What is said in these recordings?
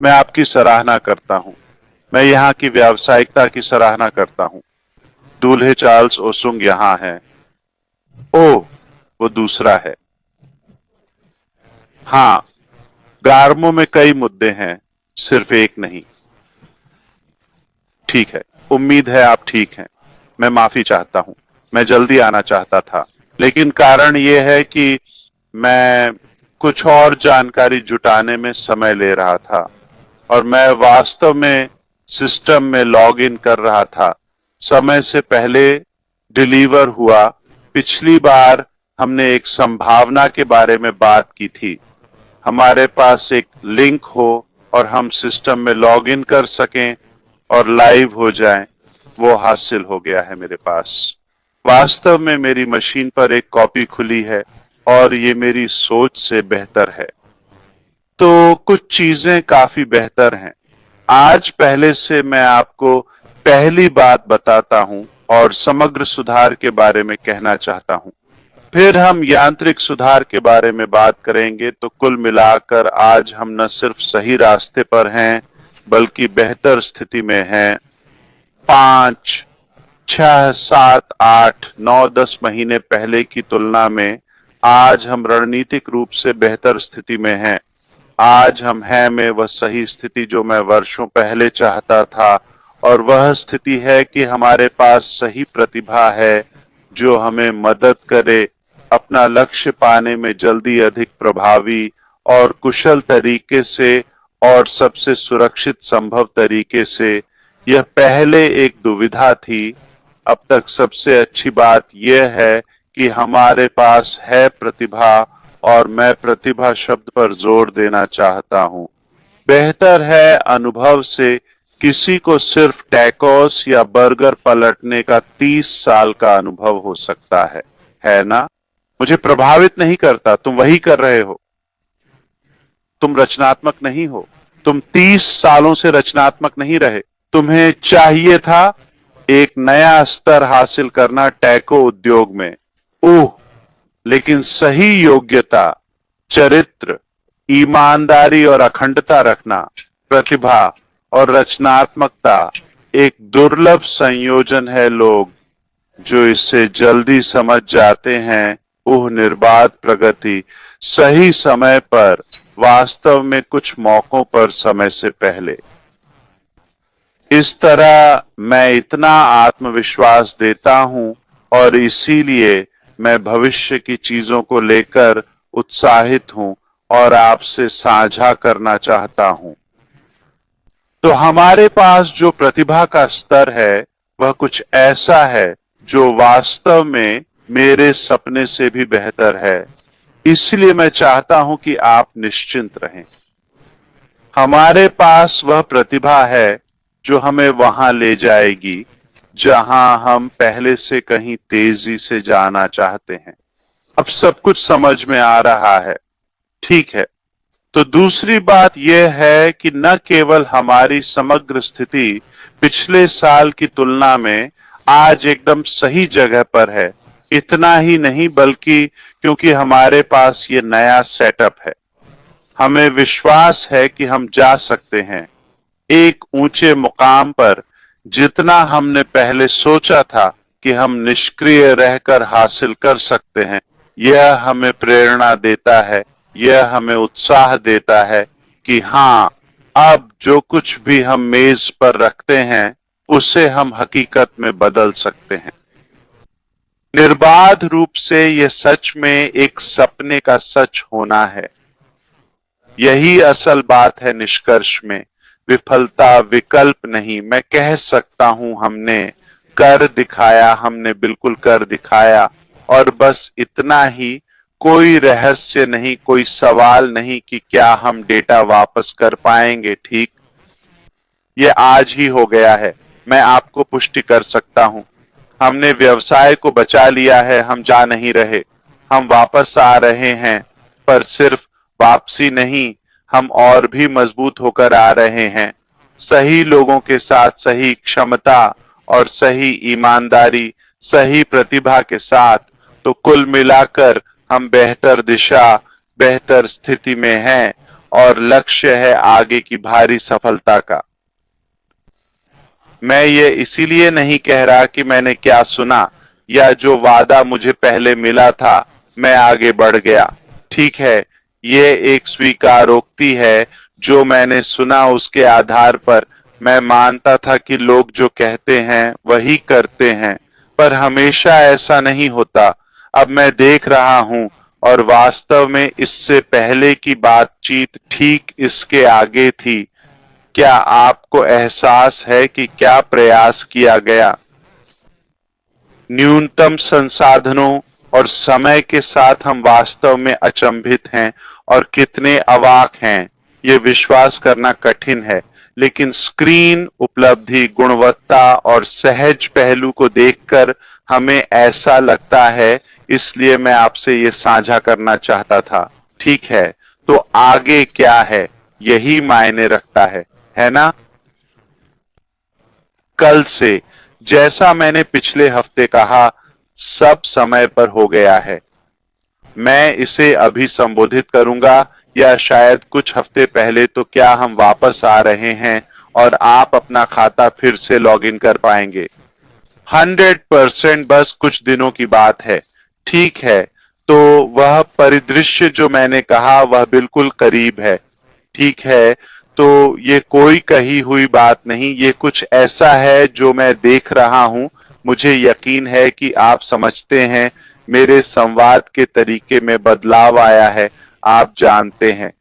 मैं आपकी सराहना करता हूं। मैं यहाँ की व्यावसायिकता की सराहना करता हूं। दूल्हे चार्ल्स ओसुंग यहाँ हैं। ओह, वो दूसरा है। हाँ, गार्मो में कई मुद्दे हैं, सिर्फ एक नहीं। ठीक है, उम्मीद है आप ठीक हैं। मैं माफी चाहता हूं। मैं जल्दी आना चाहता था, लेकिन कारण यह है कि मैं कुछ और जानकारी जुटाने में समय ले रहा था और मैं वास्तव में सिस्टम में लॉग इन कर रहा था। समय से पहले डिलीवर हुआ। पिछली बार हमने एक संभावना के बारे में बात की थी। हमारे पास एक लिंक हो और हम सिस्टम में लॉग इन कर सकें और लाइव हो जाएं, वो हासिल हो गया है मेरे पास। वास्तव में मेरी मशीन पर एक कॉपी खुली है और ये मेरी सोच से बेहतर है। तो कुछ चीजें काफी बेहतर हैं। आज पहले से मैं आपको पहली बात बताता हूं और समग्र सुधार के बारे में कहना चाहता हूं। फिर हम यांत्रिक सुधार के बारे में बात करेंगे। तो कुल मिलाकर आज हम न सिर्फ सही रास्ते पर हैं, बल्कि बेहतर स्थिति में हैं। 5, 6, 7, 8, 9, 10 महीने पहले की तुलना में आज हम रणनीतिक रूप से बेहतर स्थिति में हैं। आज हम हैं में वह सही स्थिति जो मैं वर्षों पहले चाहता था, और वह स्थिति है कि हमारे पास सही प्रतिभा है जो हमें मदद करे अपना लक्ष्य पाने में जल्दी, अधिक प्रभावी और कुशल तरीके से और सबसे सुरक्षित संभव तरीके से। यह पहले एक दुविधा थी। अब तक सबसे अच्छी बात यह है कि हमारे पास है प्रतिभा, और मैं प्रतिभा शब्द पर जोर देना चाहता हूं। बेहतर है अनुभव से किसी को सिर्फ टैकोस या बर्गर पलटने का 30 साल का अनुभव हो सकता है ना? मुझे प्रभावित नहीं करता, तुम वही कर रहे हो। तुम रचनात्मक नहीं हो। तुम 30 सालों से रचनात्मक नहीं रहे। तुम्हें चाहिए था एक नया स्तर हासिल करना टैको उद्योग में। ओह, लेकिन सही योग्यता, चरित्र, ईमानदारी और अखंडता रखना, प्रतिभा और रचनात्मकता एक दुर्लभ संयोजन है। लोग जो इससे जल्दी समझ जाते हैं, वह निर्बाध प्रगति, सही समय पर, वास्तव में कुछ मौकों पर समय से पहले। इस तरह मैं इतना आत्मविश्वास देता हूं और इसीलिए मैं भविष्य की चीजों को लेकर उत्साहित हूं और आपसे साझा करना चाहता हूं। तो हमारे पास जो प्रतिभा का स्तर है, वह कुछ ऐसा है जो वास्तव में मेरे सपने से भी बेहतर है। इसलिए मैं चाहता हूं कि आप निश्चिंत रहें। हमारे पास वह प्रतिभा है जो हमें वहां ले जाएगी जहां हम पहले से कहीं तेजी से जाना चाहते हैं। अब सब कुछ समझ में आ रहा है, ठीक है? तो दूसरी बात यह है कि न केवल हमारी समग्र स्थिति पिछले साल की तुलना में आज एकदम सही जगह पर है, इतना ही नहीं बल्कि क्योंकि हमारे पास ये नया सेटअप है, हमें विश्वास है कि हम जा सकते हैं एक ऊंचे मुकाम पर जितना हमने पहले सोचा था कि हम निष्क्रिय रहकर हासिल कर सकते हैं। यह हमें प्रेरणा देता है, यह हमें उत्साह देता है कि हाँ, अब जो कुछ भी हम मेज पर रखते हैं उसे हम हकीकत में बदल सकते हैं। निर्बाध रूप से यह सच में एक सपने का सच होना है। यही असल बात है। निष्कर्ष में विफलता विकल्प नहीं। मैं कह सकता हूं हमने कर दिखाया, हमने बिल्कुल कर दिखाया, और बस इतना ही। कोई रहस्य नहीं, कोई सवाल नहीं कि क्या हम डेटा वापस कर पाएंगे। ठीक, ये आज ही हो गया है। मैं आपको पुष्टि कर सकता हूं। हमने व्यवसाय को बचा लिया है। हम जा नहीं रहे, हम वापस आ रहे हैं। पर सिर्फ वापसी नहीं, हम और भी मजबूत होकर आ रहे हैं, सही लोगों के साथ, सही क्षमता और सही ईमानदारी, सही प्रतिभा के साथ। तो कुल मिलाकर हम बेहतर दिशा, बेहतर स्थिति में हैं और लक्ष्य है आगे की भारी सफलता का। मैं ये इसीलिए नहीं कह रहा कि मैंने क्या सुना या जो वादा मुझे पहले मिला था मैं आगे बढ़ गया। ठीक है, ये एक स्वीकारोक्ति है जो मैंने सुना, उसके आधार पर मैं मानता था कि लोग जो कहते हैं वही करते हैं, पर हमेशा ऐसा नहीं होता। अब मैं देख रहा हूं और वास्तव में इससे पहले की बातचीत ठीक इसके आगे थी। क्या आपको एहसास है कि क्या प्रयास किया गया? न्यूनतम संसाधनों और समय के साथ हम वास्तव में अचंभित हैं और कितने अवाक हैं, ये विश्वास करना कठिन है। लेकिन स्क्रीन उपलब्धि, गुणवत्ता और सहज पहलू को देखकर हमें ऐसा लगता है, इसलिए मैं आपसे ये साझा करना चाहता था। ठीक है, तो आगे क्या है यही मायने रखता है ना? कल से, जैसा मैंने पिछले हफ्ते कहा, सब समय पर हो गया है। मैं इसे अभी संबोधित करूंगा या शायद कुछ हफ्ते पहले, तो क्या हम वापस आ रहे हैं और आप अपना खाता फिर से लॉगिन कर पाएंगे? 100% बस कुछ दिनों की बात है। ठीक है, तो वह परिदृश्य जो मैंने कहा वह बिल्कुल करीब है। ठीक है, तो ये कोई कही हुई बात नहीं, ये कुछ ऐसा है जो मैं देख रहा हूं। मुझे यकीन है कि आप समझते हैं, मेरे संवाद के तरीके में बदलाव आया है। आप जानते हैं,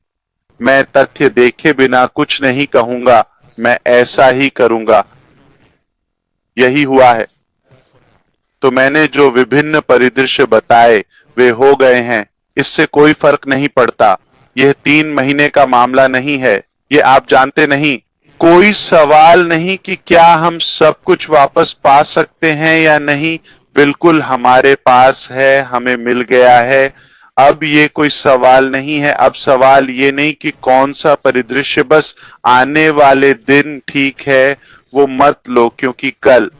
मैं तथ्य देखे बिना कुछ नहीं कहूंगा, मैं ऐसा ही करूंगा। यही हुआ है। तो मैंने जो विभिन्न परिदृश्य बताए वे हो गए हैं, इससे कोई फर्क नहीं पड़ता। यह 3 महीने का मामला नहीं है, ये आप जानते नहीं। कोई सवाल नहीं कि क्या हम सब कुछ वापस पा सकते हैं या नहीं। बिल्कुल हमारे पास है, हमें मिल गया है। अब ये कोई सवाल नहीं है। अब सवाल ये नहीं कि कौन सा परिदृश्य, बस आने वाले दिन। ठीक है, वो मत लो, क्योंकि कल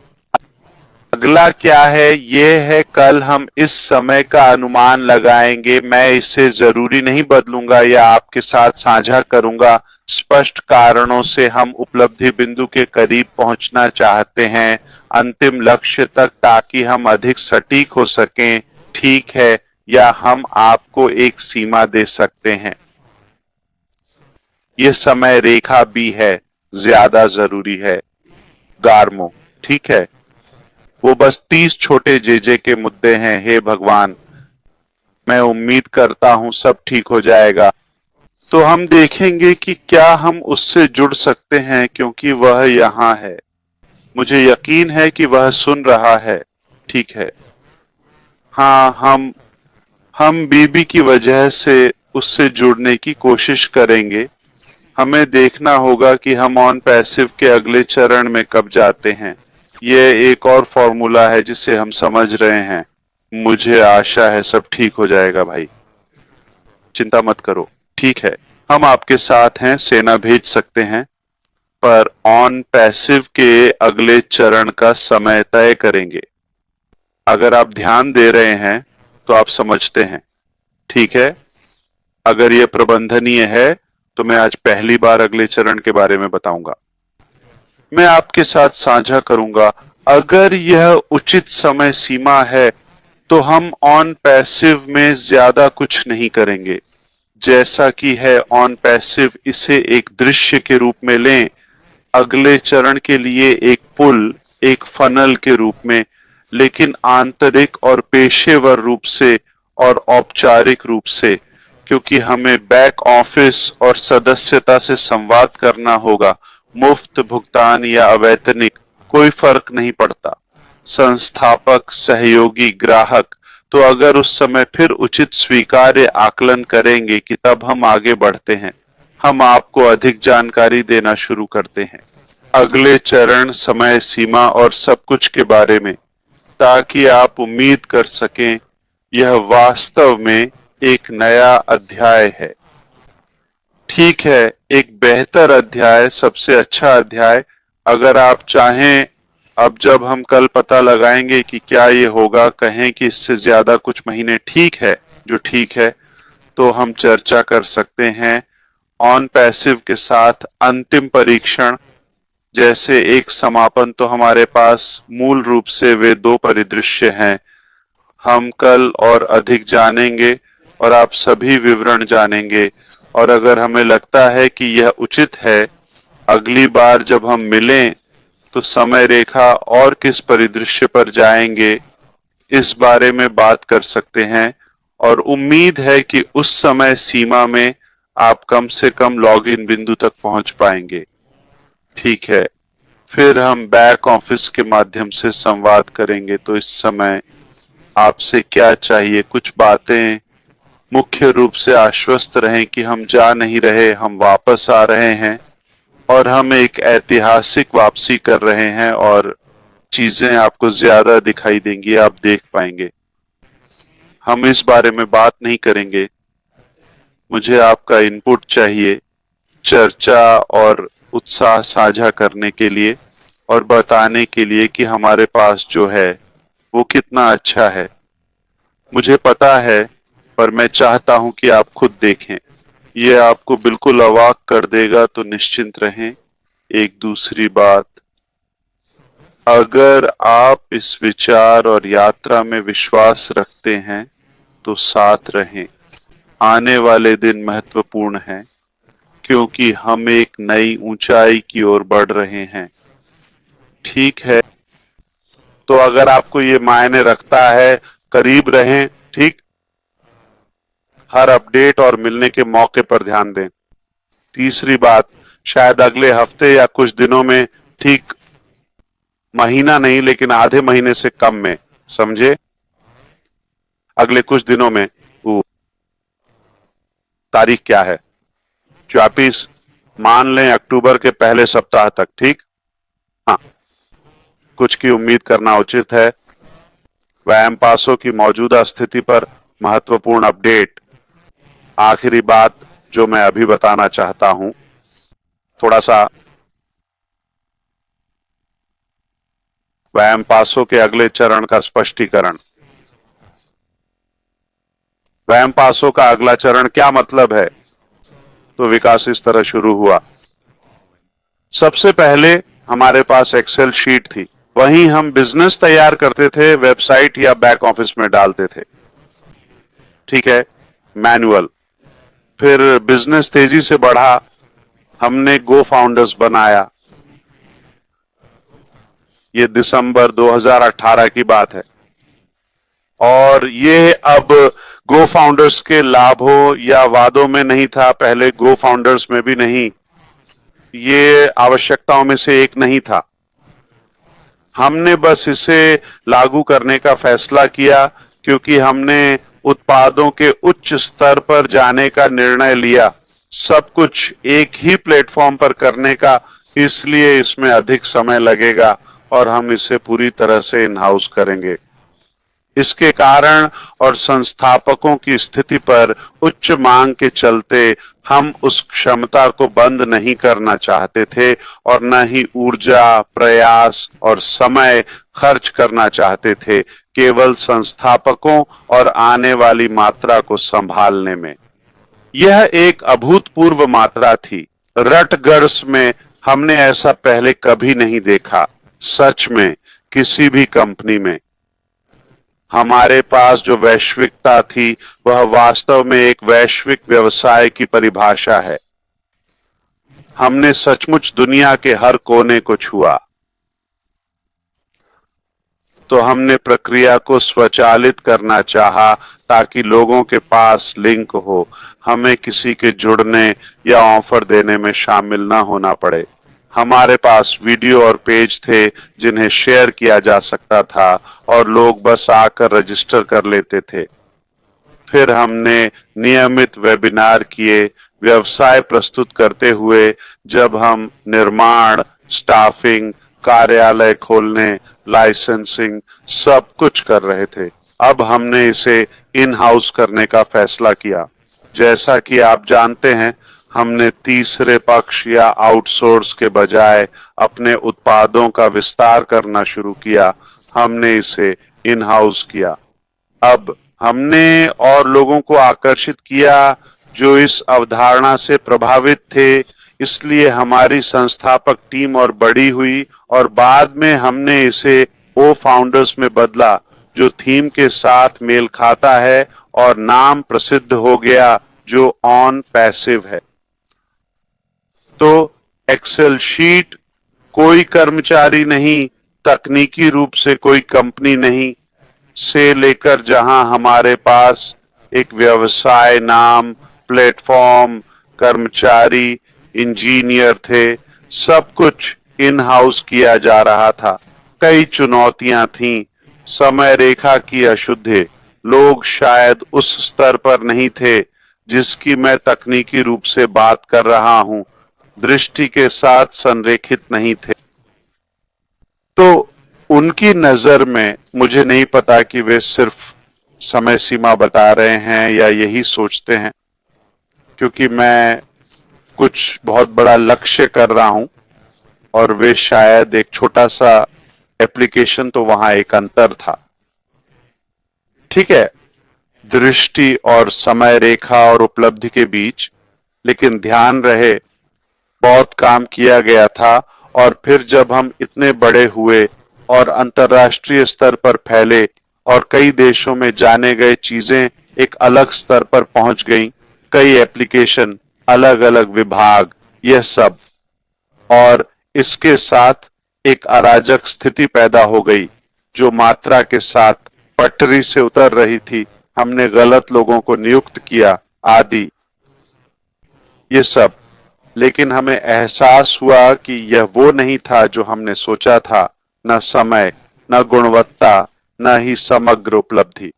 अगला क्या है, ये है कल हम इस समय का अनुमान लगाएंगे। मैं इसे जरूरी नहीं बदलूंगा या आपके साथ साझा करूंगा। स्पष्ट कारणों से हम उपलब्धि बिंदु के करीब पहुंचना चाहते हैं, अंतिम लक्ष्य तक, ताकि हम अधिक सटीक हो सकें। ठीक है, या हम आपको एक सीमा दे सकते हैं। ये समय रेखा भी है, ज्यादा जरूरी है। गार्मो, ठीक है, वो बस 30 छोटे जेजे के मुद्दे हैं। हे भगवान, मैं उम्मीद करता हूं सब ठीक हो जाएगा। तो हम देखेंगे कि क्या हम उससे जुड़ सकते हैं, क्योंकि वह यहां है। मुझे यकीन है कि वह सुन रहा है। ठीक है, हाँ, हम बीबी की वजह से उससे जुड़ने की कोशिश करेंगे। हमें देखना होगा कि हम ऑन पैसिव के अगले चरण में कब जाते हैं। यह एक और फॉर्मूला है जिसे हम समझ रहे हैं। मुझे आशा है सब ठीक हो जाएगा भाई, चिंता मत करो। ठीक है, हम आपके साथ हैं, सेना भेज सकते हैं, पर ऑन पैसिव के अगले चरण का समय तय करेंगे। अगर आप ध्यान दे रहे हैं तो आप समझते हैं। ठीक है, अगर यह प्रबंधनीय है तो मैं आज पहली बार अगले चरण के बारे में बताऊंगा। मैं आपके साथ साझा करूंगा। अगर यह उचित समय सीमा है तो हम ऑन पैसिव में ज्यादा कुछ नहीं करेंगे। जैसा कि है ऑन पैसिव, इसे एक दृश्य के रूप में लें, अगले चरण के लिए एक पुल, एक फनल के रूप में, लेकिन आंतरिक और पेशेवर रूप से और औपचारिक रूप से, क्योंकि हमें बैक ऑफिस और सदस्यता से संवाद करना होगा। मुफ्त भुगतान या अवैतनिक, कोई फर्क नहीं पड़ता। संस्थापक, सहयोगी, ग्राहक। तो अगर उस समय फिर उचित स्वीकार्य आकलन करेंगे कि तब हम आगे बढ़ते हैं, हम आपको अधिक जानकारी देना शुरू करते हैं अगले चरण, समय सीमा और सब कुछ के बारे में, ताकि आप उम्मीद कर सकें यह वास्तव में एक नया अध्याय है। ठीक है, एक बेहतर अध्याय, सबसे अच्छा अध्याय। अगर आप चाहें, अब जब हम कल पता लगाएंगे कि क्या ये होगा, कहें कि इससे ज्यादा कुछ महीने, ठीक है, जो ठीक है, तो हम चर्चा कर सकते हैं ऑन पैसिव के साथ अंतिम परीक्षण, जैसे एक समापन, तो हमारे पास मूल रूप से वे दो परिदृश्य हैं। हम कल और अधिक जानेंगे और आप सभी विवरण जानेंगे, और अगर हमें लगता है कि यह उचित है, अगली बार जब हम मिलें तो समय रेखा और किस परिदृश्य पर जाएंगे इस बारे में बात कर सकते हैं, और उम्मीद है कि उस समय सीमा में आप कम से कम लॉगिन बिंदु तक पहुंच पाएंगे। ठीक है, फिर हम बैक ऑफिस के माध्यम से संवाद करेंगे। तो इस समय आपसे क्या चाहिए? कुछ बातें। मुख्य रूप से आश्वस्त रहें कि हम जा नहीं रहे, हम वापस आ रहे हैं और हम एक ऐतिहासिक वापसी कर रहे हैं, और चीजें आपको ज्यादा दिखाई देंगी, आप देख पाएंगे। हम इस बारे में बात नहीं करेंगे। मुझे आपका इनपुट चाहिए चर्चा और उत्साह साझा करने के लिए और बताने के लिए कि हमारे पास जो है वो कितना अच्छा है। मुझे पता है, पर मैं चाहता हूं कि आप खुद देखें। ये आपको बिल्कुल अवाक कर देगा, तो निश्चिंत रहें। एक दूसरी बात, अगर आप इस विचार और यात्रा में विश्वास रखते हैं तो साथ रहें। आने वाले दिन महत्वपूर्ण हैं, क्योंकि हम एक नई ऊंचाई की ओर बढ़ रहे हैं। ठीक है, तो अगर आपको ये मायने रखता है, करीब रहें। ठीक, हर अपडेट और मिलने के मौके पर ध्यान दें। तीसरी बात, शायद अगले हफ्ते या कुछ दिनों में, ठीक महीना नहीं लेकिन आधे महीने से कम में, समझे? अगले कुछ दिनों में। वो तारीख क्या है? 24, मान लें अक्टूबर के पहले सप्ताह तक। ठीक, हाँ, कुछ की उम्मीद करना उचित है। व्यायाम पासों की मौजूदा स्थिति पर महत्वपूर्ण अपडेट। आखिरी बात जो मैं अभी बताना चाहता हूं, थोड़ा सा व्यायाम पासों के अगले चरण का स्पष्टीकरण। व्यायाम पासों का अगला चरण क्या मतलब है? तो विकास इस तरह शुरू हुआ। सबसे पहले हमारे पास एक्सेल शीट थी, वहीं हम बिजनेस तैयार करते थे, वेबसाइट या बैक ऑफिस में डालते थे। ठीक है, मैनुअल। फिर बिजनेस तेजी से बढ़ा, हमने गो फाउंडर्स बनाया। ये दिसंबर 2018 की बात है, और ये अब गो फाउंडर्स के लाभों या वादों में नहीं था, पहले गो फाउंडर्स में भी नहीं, ये आवश्यकताओं में से एक नहीं था। हमने बस इसे लागू करने का फैसला किया क्योंकि हमने उत्पादों के उच्च स्तर पर जाने का निर्णय लिया, सब कुछ एक ही प्लेटफॉर्म पर करने का, इसलिए इसमें अधिक समय लगेगा और हम इसे पूरी तरह से इन हाउस करेंगे। इसके कारण और संस्थापकों की स्थिति पर उच्च मांग के चलते हम उस क्षमता को बंद नहीं करना चाहते थे और न ही ऊर्जा, प्रयास और समय खर्च करना चाहते थे, केवल संस्थापकों और आने वाली मात्रा को संभालने में। यह एक अभूतपूर्व मात्रा थी। रटगर्स में हमने ऐसा पहले कभी नहीं देखा, सच में किसी भी कंपनी में। हमारे पास जो वैश्विकता थी वह वास्तव में एक वैश्विक व्यवसाय की परिभाषा है। हमने सचमुच दुनिया के हर कोने को छुआ। तो हमने प्रक्रिया को स्वचालित करना चाहा ताकि लोगों के पास लिंक हो, हमें किसी के जुड़ने या ऑफर देने में शामिल न होना पड़े। हमारे पास वीडियो और पेज थे जिन्हें शेयर किया जा सकता था और लोग बस आकर रजिस्टर कर लेते थे। फिर हमने नियमित वेबिनार किए, व्यवसाय प्रस्तुत करते हुए, जब हम निर्माण, स्टाफिंग, कार्यालय खोलने, लाइसेंसिंग सब कुछ कर रहे थे। अब हमने इसे इन हाउस करने का फैसला किया। जैसा कि आप जानते हैं, हमने तीसरे पक्ष या आउटसोर्स के बजाय अपने उत्पादों का विस्तार करना शुरू किया। हमने इसे इन हाउस किया। अब हमने और लोगों को आकर्षित किया जो इस अवधारणा से प्रभावित थे, इसलिए हमारी संस्थापक टीम और बड़ी हुई और बाद में हमने इसे ओ फाउंडर्स में बदला, जो थीम के साथ मेल खाता है और नाम प्रसिद्ध हो गया, जो ऑन पैसिव है। तो एक्सेल शीट कोई कर्मचारी नहीं, तकनीकी रूप से कोई कंपनी नहीं, से लेकर जहां हमारे पास एक व्यवसाय नाम, प्लेटफॉर्म, कर्मचारी, इंजीनियर थे, सब कुछ इन हाउस किया जा रहा था। कई चुनौतियां थीं, समय रेखा की अशुद्धि, लोग शायद उस स्तर पर नहीं थे जिसकी मैं तकनीकी रूप से बात कर रहा हूं, दृष्टि के साथ संरेखित नहीं थे। तो उनकी नजर में मुझे नहीं पता कि वे सिर्फ समय सीमा बता रहे हैं या यही सोचते हैं, क्योंकि मैं कुछ बहुत बड़ा लक्ष्य कर रहा हूं और वे शायद एक छोटा सा एप्लीकेशन, तो वहां एक अंतर था। ठीक है, दृष्टि और समय रेखा और उपलब्धि के बीच, लेकिन ध्यान रहे बहुत काम किया गया था। और फिर जब हम इतने बड़े हुए और अंतर्राष्ट्रीय स्तर पर फैले और कई देशों में जाने गए, चीजें एक अलग स्तर पर पहुंच गईं, कई एप्लीकेशन, अलग अलग विभाग, यह सब, और इसके साथ एक अराजक स्थिति पैदा हो गई जो मात्रा के साथ पटरी से उतर रही थी। हमने गलत लोगों को नियुक्त किया आदि, ये सब। लेकिन हमें एहसास हुआ कि यह वो नहीं था जो हमने सोचा था, न समय, न गुणवत्ता, न ही समग्र उपलब्धि।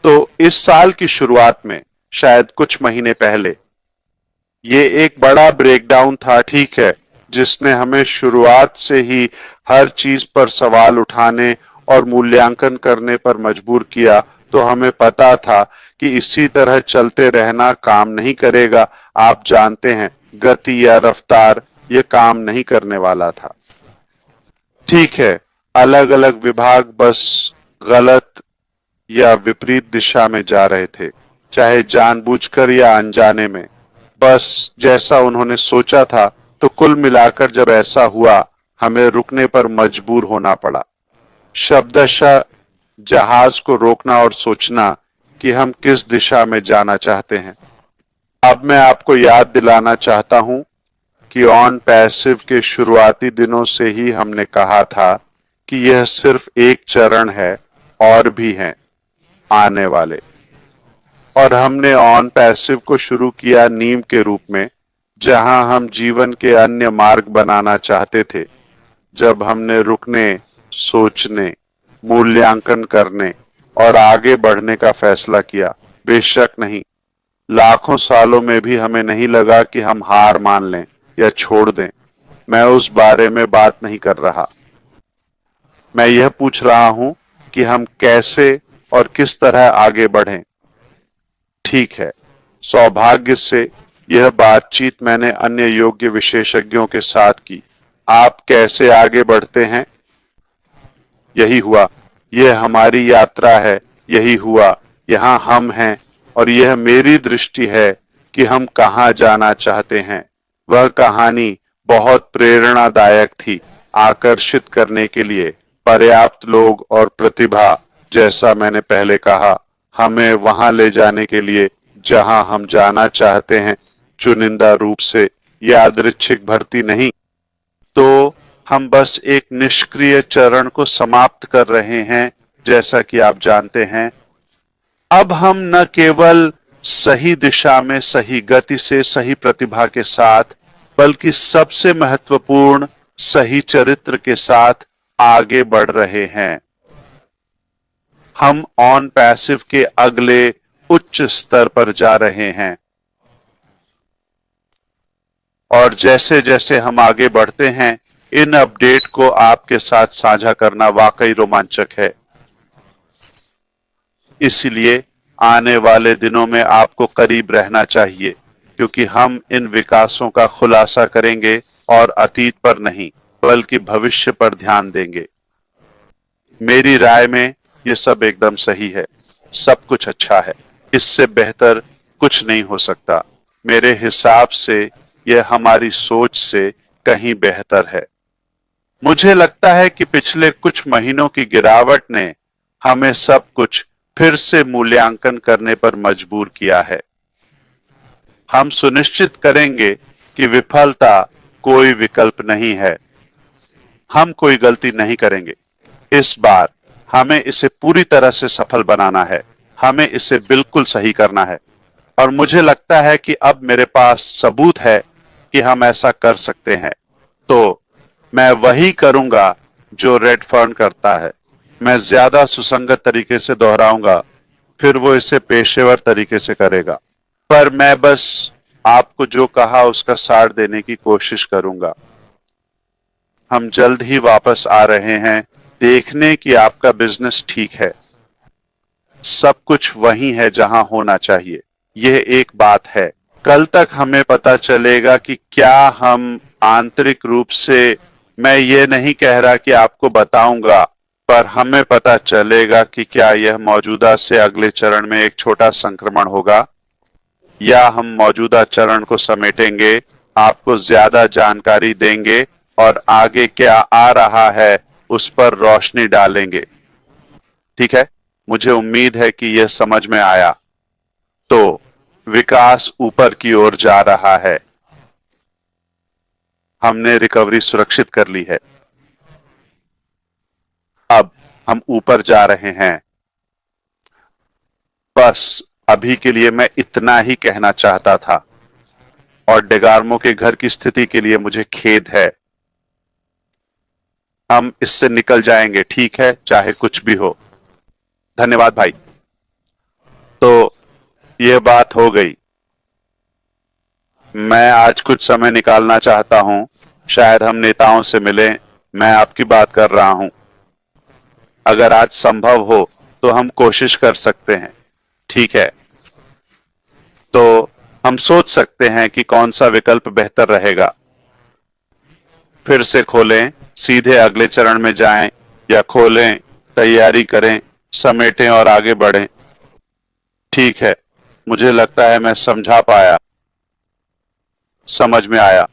तो इस साल की शुरुआत में, शायद कुछ महीने पहले, ये एक बड़ा ब्रेकडाउन था, ठीक है, जिसने हमें शुरुआत से ही हर चीज पर सवाल उठाने और मूल्यांकन करने पर मजबूर किया। तो हमें पता था कि इसी तरह चलते रहना काम नहीं करेगा। आप जानते हैं, गति या रफ्तार, ये काम नहीं करने वाला था। ठीक है, अलग अलग विभाग बस गलत या विपरीत दिशा में जा रहे थे, चाहे जानबूझकर या अनजाने में, बस जैसा उन्होंने सोचा था। तो कुल मिलाकर जब ऐसा हुआ, हमें रुकने पर मजबूर होना पड़ा, शब्दशः जहाज को रोकना और सोचना कि हम किस दिशा में जाना चाहते हैं। अब मैं आपको याद दिलाना चाहता हूं कि ऑन पैसिव के शुरुआती दिनों से ही हमने कहा था कि यह सिर्फ एक चरण है, और भी हैं आने वाले। और हमने ऑन पैसिव को शुरू किया नीम के रूप में, जहां हम जीवन के अन्य मार्ग बनाना चाहते थे। जब हमने रुकने, सोचने, मूल्यांकन करने और आगे बढ़ने का फैसला किया, बेशक नहीं, लाखों सालों में भी हमें नहीं लगा कि हम हार मान लें या छोड़ दें। मैं उस बारे में बात नहीं कर रहा। मैं यह पूछ रहा हूं कि हम कैसे और किस तरह आगे बढ़ें। ठीक है, सौभाग्य से यह बातचीत मैंने अन्य योग्य विशेषज्ञों के साथ की। आप कैसे आगे बढ़ते हैं? यही हुआ, यह हमारी यात्रा है, यही हुआ, यहां हम हैं, और यह मेरी दृष्टि है कि हम कहां जाना चाहते हैं। वह कहानी बहुत प्रेरणादायक थी, आकर्षित करने के लिए पर्याप्त लोग और प्रतिभा, जैसा मैंने पहले कहा, हमें वहां ले जाने के लिए जहां हम जाना चाहते हैं, चुनिंदा रूप से, यादृच्छिक भर्ती नहीं। तो हम बस एक निष्क्रिय चरण को समाप्त कर रहे हैं, जैसा कि आप जानते हैं। अब हम न केवल सही दिशा में, सही गति से, सही प्रतिभा के साथ, बल्कि सबसे महत्वपूर्ण, सही चरित्र के साथ आगे बढ़ रहे हैं। हम ऑन पैसिव के अगले उच्च स्तर पर जा रहे हैं। और जैसे जैसे हम आगे बढ़ते हैं, इन अपडेट को आपके साथ साझा करना वाकई रोमांचक है। इसलिए आने वाले दिनों में आपको करीब रहना चाहिए, क्योंकि हम इन विकासों का खुलासा करेंगे और अतीत पर नहीं, बल्कि भविष्य पर ध्यान देंगे। मेरी राय में यह सब एकदम सही है, सब कुछ अच्छा है, इससे बेहतर कुछ नहीं हो सकता। मेरे हिसाब से यह हमारी सोच से कहीं बेहतर है। मुझे लगता है कि पिछले कुछ महीनों की गिरावट ने हमें सब कुछ फिर से मूल्यांकन करने पर मजबूर किया है। हम सुनिश्चित करेंगे कि विफलता कोई विकल्प नहीं है। हम कोई गलती नहीं करेंगे। इस बार हमें इसे पूरी तरह से सफल बनाना है। हमें इसे बिल्कुल सही करना है। और मुझे लगता है कि अब मेरे पास सबूत है कि हम ऐसा कर सकते हैं। तो मैं वही करूंगा जो रेडफर्न करता है। मैं ज्यादा सुसंगत तरीके से दोहराऊंगा, फिर वो इसे पेशेवर तरीके से करेगा। पर मैं बस आपको जो कहा उसका सार देने की कोशिश करूंगा। हम जल्द ही वापस आ रहे हैं देखने कि आपका बिजनेस ठीक है। सब कुछ वही है जहां होना चाहिए। यह एक बात है। कल तक हमें पता चलेगा कि क्या हम आंतरिक रूप से, मैं ये नहीं कह रहा कि आपको बताऊंगा, पर हमें पता चलेगा कि क्या यह मौजूदा से अगले चरण में एक छोटा संक्रमण होगा, या हम मौजूदा चरण को समेटेंगे, आपको ज्यादा जानकारी देंगे और आगे क्या आ रहा है उस पर रोशनी डालेंगे। ठीक है, मुझे उम्मीद है कि यह समझ में आया। तो विकास ऊपर की ओर जा रहा है। हमने रिकवरी सुरक्षित कर ली है। अब हम ऊपर जा रहे हैं। बस अभी के लिए मैं इतना ही कहना चाहता था। और डेगार्मो के घर की स्थिति के लिए मुझे खेद है। हम इससे निकल जाएंगे, ठीक है, चाहे कुछ भी हो। धन्यवाद भाई। तो यह बात हो गई। मैं आज कुछ समय निकालना चाहता हूं। शायद हम नेताओं से मिलें। मैं आपकी बात कर रहा हूं। अगर आज संभव हो तो हम कोशिश कर सकते हैं। ठीक है, तो हम सोच सकते हैं कि कौन सा विकल्प बेहतर रहेगा। फिर से खोलें, सीधे अगले चरण में जाएं, या खोलें, तैयारी करें, समेटें और आगे बढ़ें। ठीक है, मुझे लगता है मैं समझा पाया, समझ में आया।